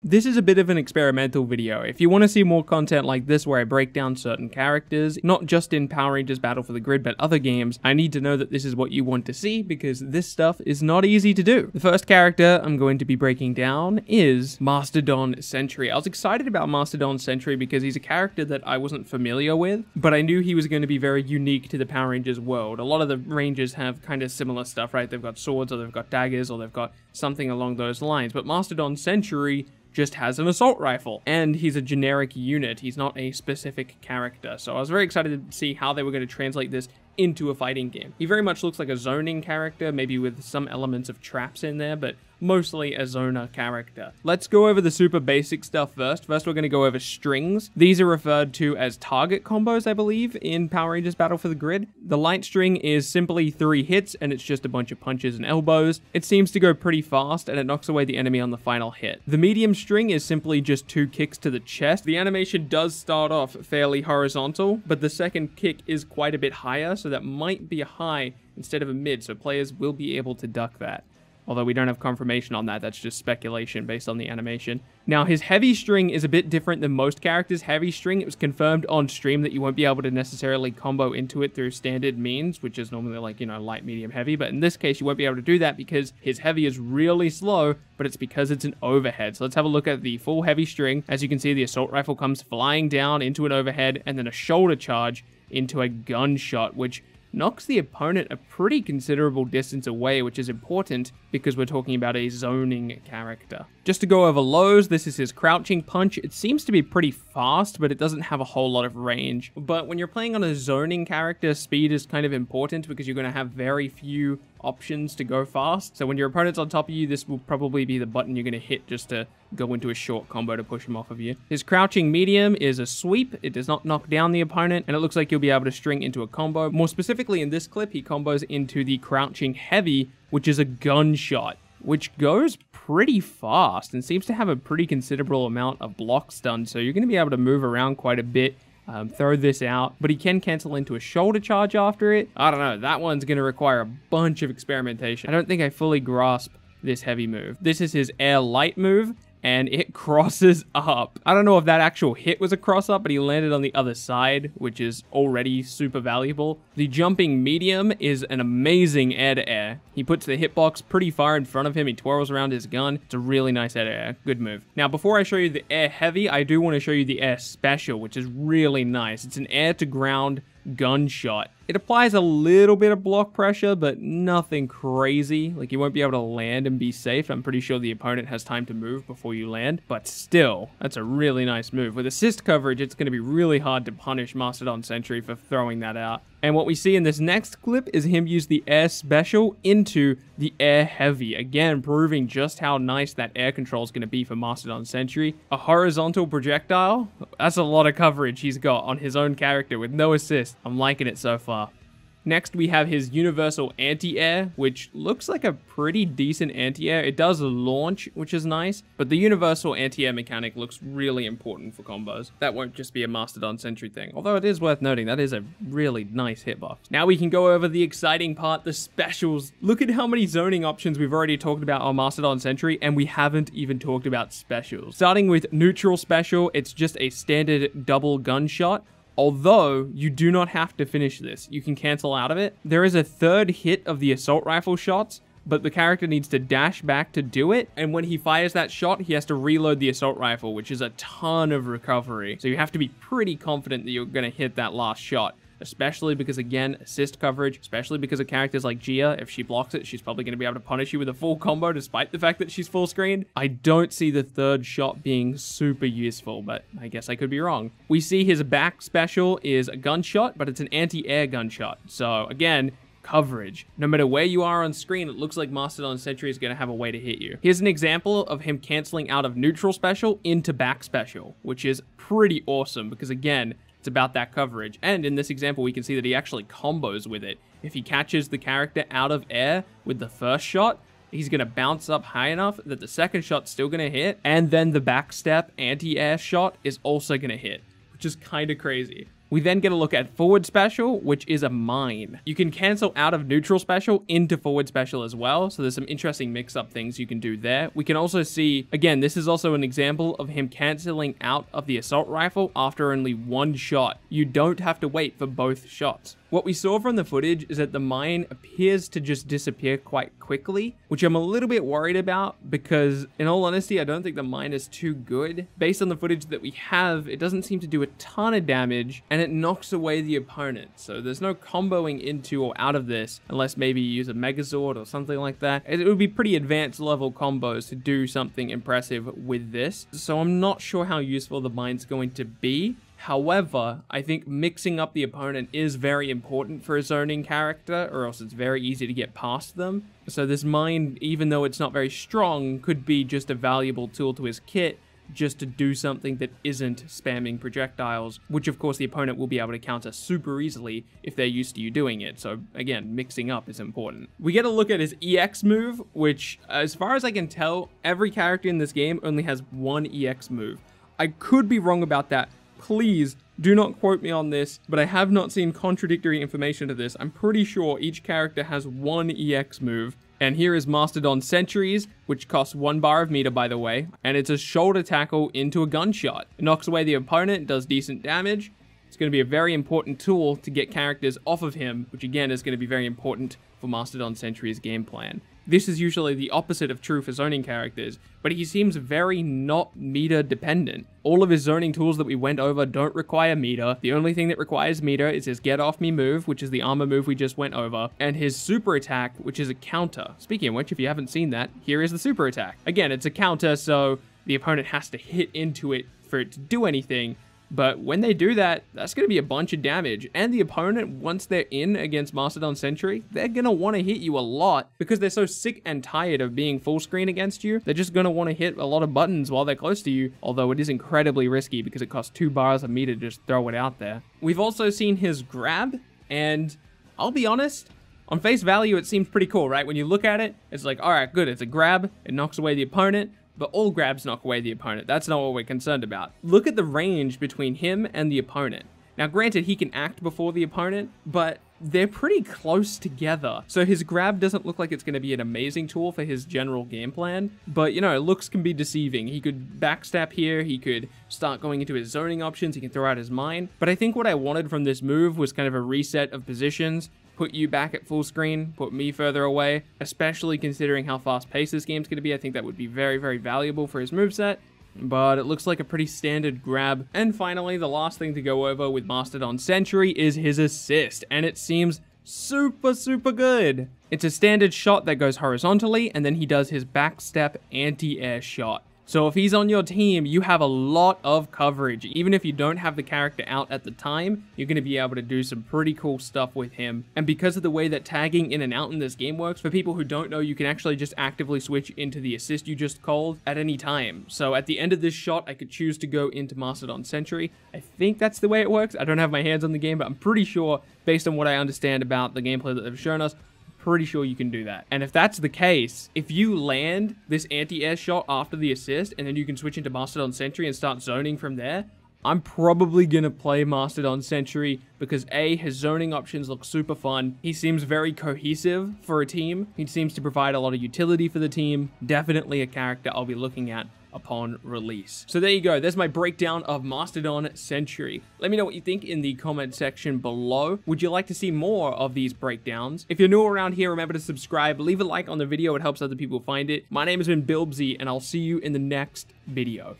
This is a bit of an experimental video. If you want to see more content like this where I break down certain characters, not just in Power Rangers Battle for the Grid, but other games, I need to know that this is what you want to see because this stuff is not easy to do. The first character I'm going to be breaking down is Mastadon Sentry. I was excited about Mastadon Sentry because he's a character that I wasn't familiar with, but I knew he was going to be very unique to the Power Rangers world. A lot of the Rangers have kind of similar stuff, right? They've got swords or they've got daggers or they've got something along those lines, but Mastadon Sentry just has an assault rifle, and he's a generic unit. He's not a specific character, so I was very excited to see how they were going to translate this into a fighting game. He very much looks like a zoning character, maybe with some elements of traps in there, but mostly a zoner character. Let's go over the super basic stuff first. First, we're going to go over strings. These are referred to as target combos, I believe, in Power Rangers Battle for the Grid. The light string is simply 3 hits, and it's just a bunch of punches and elbows. It seems to go pretty fast, and it knocks away the enemy on the final hit. The medium string is simply just 2 kicks to the chest. The animation does start off fairly horizontal, but the second kick is quite a bit higher, so that might be a high instead of a mid, so players will be able to duck that. Although we don't have confirmation on that, that's just speculation based on the animation. Now, his heavy string is a bit different than most characters' heavy string. It was confirmed on stream that you won't be able to necessarily combo into it through standard means, which is normally like, you know, light, medium, heavy. But in this case, you won't be able to do that because his heavy is really slow, but it's because it's an overhead. So let's have a look at the full heavy string. As you can see, the assault rifle comes flying down into an overhead and then a shoulder charge into a gunshot, which knocks the opponent a pretty considerable distance away, which is important because we're talking about a zoning character. Just to go over lows, this is his crouching punch. It seems to be pretty fast, but it doesn't have a whole lot of range. But when you're playing on a zoning character, speed is kind of important because you're going to have very few options to go fast. So when your opponent's on top of you, this will probably be the button you're going to hit just to go into a short combo to push him off of you. His crouching medium is a sweep. It does not knock down the opponent, and it looks like you'll be able to string into a combo. More specifically in this clip, he combos into the crouching heavy, which is a gunshot, which goes pretty fast and seems to have a pretty considerable amount of block stun. So you're going to be able to move around quite a bit. Throw this out, but he can cancel into a shoulder charge after it. I don't know, that one's going to require a bunch of experimentation. I don't think I fully grasp this heavy move. This is his air light move, and it crosses up. I don't know if that actual hit was a cross up, but he landed on the other side, which is already super valuable. The jumping medium is an amazing air-to-air. He puts the hitbox pretty far in front of him. He twirls around his gun. It's a really nice air-to-air. Good move. Now, before I show you the air heavy, I do want to show you the air special, which is really nice. It's an air-to-ground gunshot. It applies a little bit of block pressure, but nothing crazy. Like, you won't be able to land and be safe. I'm pretty sure the opponent has time to move before you land, but still, that's a really nice move. With assist coverage, it's going to be really hard to punish Mastadon Sentry for throwing that out. And what we see in this next clip is him use the air special into the air heavy, again proving just how nice that air control is going to be for Mastadon Sentry. A horizontal projectile, that's a lot of coverage he's got on his own character with no assist. I'm liking it so far. Next, we have his universal anti-air, which looks like a pretty decent anti-air. It does launch, which is nice, but the universal anti-air mechanic looks really important for combos. That won't just be a Mastadon Sentry thing, although it is worth noting that is a really nice hitbox. Now we can go over the exciting part, the specials. Look at how many zoning options we've already talked about on Mastadon Sentry, and we haven't even talked about specials. Starting with neutral special, it's just a standard double gunshot. Although, you do not have to finish this. You can cancel out of it. There is a third hit of the assault rifle shots, but the character needs to dash back to do it. And when he fires that shot, he has to reload the assault rifle, which is a ton of recovery. So you have to be pretty confident that you're going to hit that last shot. Especially because, again, assist coverage, especially because of characters like Gia. If she blocks it, she's probably going to be able to punish you with a full combo despite the fact that she's full screened. I don't see the third shot being super useful, but I guess I could be wrong. We see his back special is a gunshot, but it's an anti-air gunshot. So, again, coverage. No matter where you are on screen, it looks like Mastadon Sentry is going to have a way to hit you. Here's an example of him canceling out of neutral special into back special, which is pretty awesome because, again, it's about that coverage. And in this example, we can see that he actually combos with it. If he catches the character out of air with the first shot, he's going to bounce up high enough that the second shot's still going to hit, and then the backstep anti-air shot is also going to hit, which is kind of crazy. We then get a look at forward special, which is a mine. You can cancel out of neutral special into forward special as well, so there's some interesting mix-up things you can do there. We can also see, again, this is also an example of him canceling out of the assault rifle after only one shot. You don't have to wait for both shots. What we saw from the footage is that the mine appears to just disappear quite quickly, which I'm a little bit worried about because, in all honesty, I don't think the mine is too good. Based on the footage that we have, it doesn't seem to do a ton of damage, and it knocks away the opponent. So there's no comboing into or out of this, unless maybe you use a Megazord or something like that. It would be pretty advanced level combos to do something impressive with this. So I'm not sure how useful the mine's going to be. However, I think mixing up the opponent is very important for a zoning character, or else it's very easy to get past them. So this mine, even though it's not very strong, could be just a valuable tool to his kit, just to do something that isn't spamming projectiles, which of course the opponent will be able to counter super easily if they're used to you doing it. So again, mixing up is important. We get a look at his EX move, which, as far as I can tell, every character in this game only has one EX move. I could be wrong about that. Please do not quote me on this, but I have not seen contradictory information to this. I'm pretty sure each character has one EX move. And here is Mastadon Sentries, which costs 1 bar of meter, by the way, and it's a shoulder tackle into a gunshot. It knocks away the opponent, does decent damage. It's going to be a very important tool to get characters off of him, which again is going to be very important for Mastadon Sentry's game plan. This is usually the opposite of true for zoning characters, but he seems very not meter dependent. All of his zoning tools that we went over don't require meter. The only thing that requires meter is his get off me move, which is the armor move we just went over, and his super attack, which is a counter. Speaking of which, if you haven't seen that, here is the super attack. Again, it's a counter, so the opponent has to hit into it for it to do anything. But when they do that, that's going to be a bunch of damage. And the opponent, once they're in against Mastadon Sentry, they're going to want to hit you a lot because they're so sick and tired of being full screen against you. They're just going to want to hit a lot of buttons while they're close to you, although it is incredibly risky because it costs 2 bars of meter to just throw it out there. We've also seen his grab, and I'll be honest, on face value, it seems pretty cool, right? When you look at it, it's like, all right, good, it's a grab, it knocks away the opponent. But all grabs knock away the opponent. That's not what we're concerned about. Look at the range between him and the opponent. Now, granted, he can act before the opponent, but they're pretty close together. So his grab doesn't look like it's going to be an amazing tool for his general game plan. But, you know, looks can be deceiving. He could backstab here. He could start going into his zoning options. He can throw out his mine. But I think what I wanted from this move was kind of a reset of positions. Put you back at full screen, put me further away, especially considering how fast-paced this game's going to be. I think that would be very, very valuable for his moveset, but it looks like a pretty standard grab. And finally, the last thing to go over with Mastadon Sentry is his assist, and it seems super, super good. It's a standard shot that goes horizontally, and then he does his backstep anti-air shot. So if he's on your team, you have a lot of coverage. Even if you don't have the character out at the time, you're going to be able to do some pretty cool stuff with him. And because of the way that tagging in and out in this game works, for people who don't know, you can actually just actively switch into the assist you just called at any time. So at the end of this shot, I could choose to go into Mastadon Sentry. I think that's the way it works. I don't have my hands on the game, but I'm pretty sure, based on what I understand about the gameplay that they've shown us, pretty sure you can do that. And if that's the case, if you land this anti-air shot after the assist and then you can switch into Mastadon Sentry and start zoning from there, I'm probably gonna play Mastadon Sentry because A, his zoning options look super fun. He seems very cohesive for a team. He seems to provide a lot of utility for the team. Definitely a character I'll be looking at upon release. So there you go. There's my breakdown of Mastadon Sentry. Let me know what you think in the comment section below. Would you like to see more of these breakdowns? If you're new around here, remember to subscribe. Leave a like on the video. It helps other people find it. My name has been Bilbzy, and I'll see you in the next video.